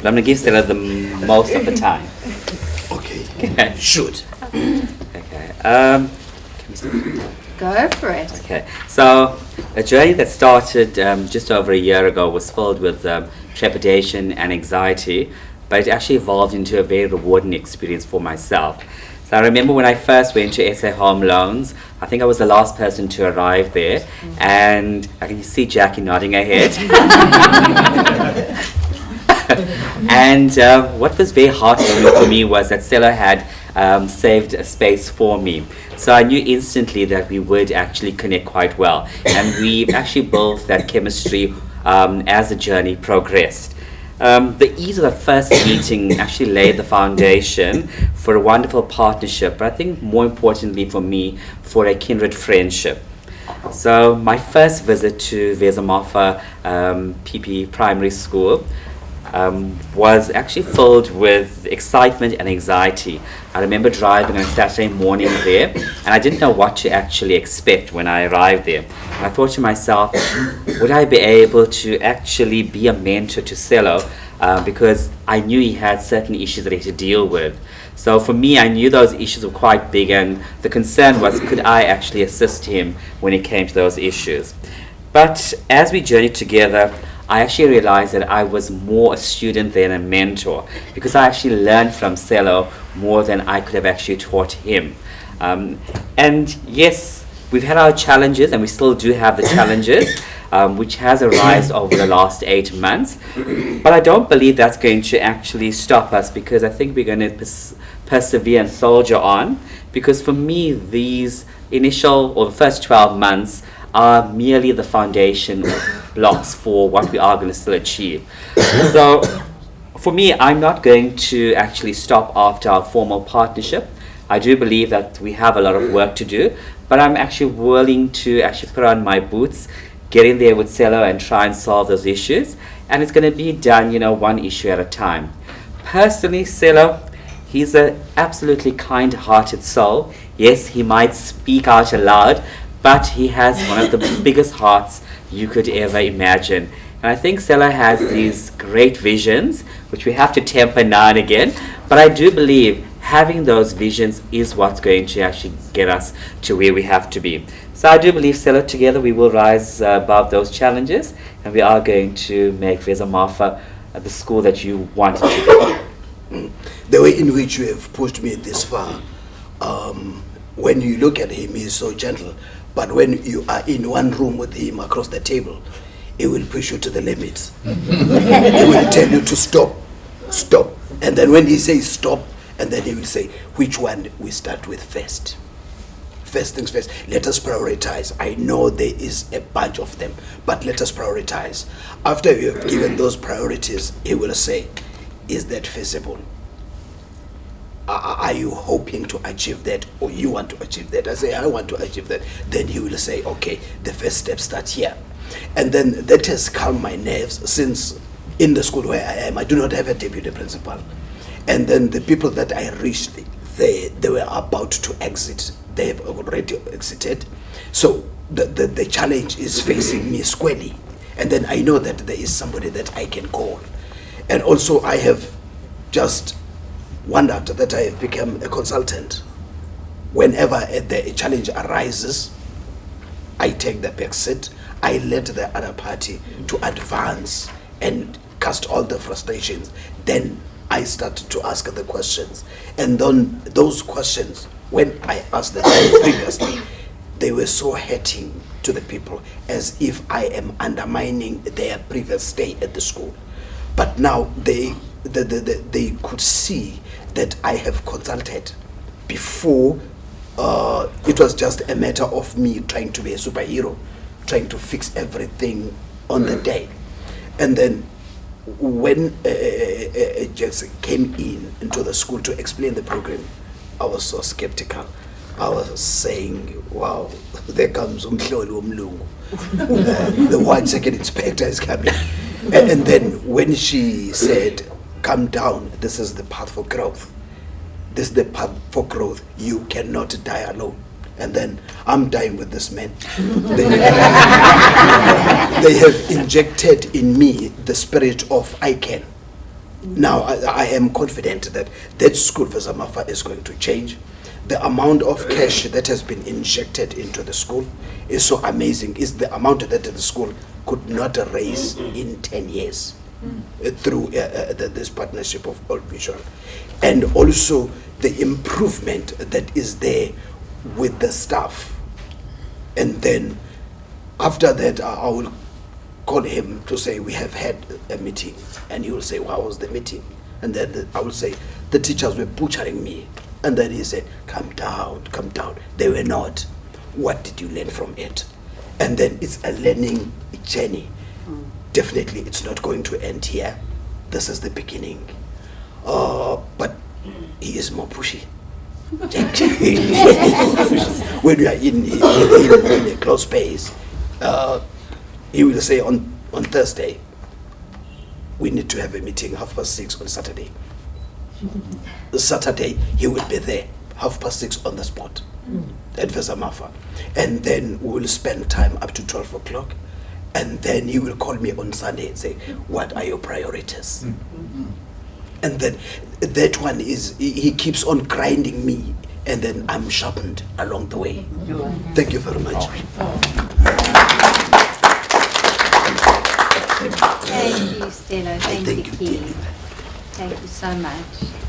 I'm going to give Stella the most of the time. Okay. Shoot. Okay. Go for it. Okay. So a journey that started just over a year ago was filled with trepidation and anxiety, but it actually evolved into a very rewarding experience for myself. So I remember when I first went to SA Home Loans, I think I was the last person to arrive there, and I can see Jackie nodding her head. And what was very heartwarming for me was that Stella had saved a space for me. So I knew instantly that we would actually connect quite well. And we've actually built that chemistry as the journey progressed. The ease of the first meeting actually laid the foundation for a wonderful partnership, but I think more importantly for me, for a kindred friendship. So my first visit to Vezamafa PP Primary School was actually filled with excitement and anxiety. I remember driving on a Saturday morning there, and I didn't know what to actually expect when I arrived there. And I thought to myself, would I be able to actually be a mentor to Cello? Because I knew he had certain issues that he had to deal with. So for me, I knew those issues were quite big, and the concern was, could I actually assist him when it came to those issues? But as we journeyed together, I actually realized that I was more a student than a mentor, because I actually learned from Cello more than I could have actually taught him. And yes, we've had our challenges, and we still do have the challenges, which has arisen over the last 8 months. But I don't believe that's going to actually stop us, because I think we're going to persevere and soldier on. Because for me, these initial or the first 12 months are merely the foundation blocks for what we are going to still achieve. So for me, I'm not going to actually stop after our formal partnership. I do believe that we have a lot of work to do, but I'm actually willing to actually put on my boots, get in there with Cello and try and solve those issues. And it's going to be done, one issue at a time. Personally, Cello, he's an absolutely kind-hearted soul. Yes, he might speak out aloud, but he has one of the biggest hearts you could ever imagine. And I think Cello has these great visions, which we have to temper now and again. But I do believe having those visions is what's going to actually get us to where we have to be. So I do believe, Cello, together we will rise above those challenges, and we are going to make Vezamafa the school that you want it to be. The way in which you have pushed me this far, when you look at him, he is so gentle. But when you are in one room with him across the table, he will push you to the limits. He will tell you to stop, stop. And then when he says stop, and then he will say, which one we start with first? First things first, let us prioritize. I know there is a bunch of them, but let us prioritize. After you have given those priorities, he will say, is that feasible? Are you hoping to achieve that, or you want to achieve that? I say, I want to achieve that. Then he will say, okay, the first step starts here. And then that has calmed my nerves, since in the school where I am, I do not have a deputy principal. And then the people that I reached, they were about to exit. They have already exited. So the challenge is facing me squarely. And then I know that there is somebody that I can call. And also I have just wondered that I have become a consultant. Whenever the challenge arises, I take the back seat. I let the other party to advance and cast all the frustrations. Then I start to ask the questions. And then those questions, when I asked them previously, they were so hurting to the people, as if I am undermining their previous stay at the school. But now they could see that I have consulted. Before, it was just a matter of me trying to be a superhero, trying to fix everything on the day. And then when Jackson came into the school to explain the program, I was so skeptical. I was saying, wow, there comes Umhloli Womlungu. The white second inspector is coming. And then when she said, come down, this is the path for growth. This is the path for growth. You cannot die alone. And then I'm dying with this man. They have injected in me the spirit of I can. Now, I am confident that that school, Vezamafa, is going to change. The amount of cash that has been injected into the school is so amazing. It's the amount that the school could not raise in 10 years through this partnership of All Visual. And also the improvement that is there with the staff. And then after that, I will call him to say, we have had a meeting. And he will say, how was the meeting? And then I will say, the teachers were butchering me. And then he said, calm down, calm down. They were not. What did you learn from it? And then it's a learning journey. Definitely it's not going to end here. This is the beginning. But he is more pushy. When we are in a close space, he will say on Thursday, we need to have a meeting 6:30 on Saturday. Saturday, he will be there 6:30 on the spot at Vezamafa. And then we will spend time up to 12 o'clock. And then he will call me on Sunday and say, what are your priorities? And then that one is, he keeps on grinding me. And then I'm sharpened along the way. Thank you very much. Thank you, Stella. Thank you, Thank you, Keith. Thank you so much.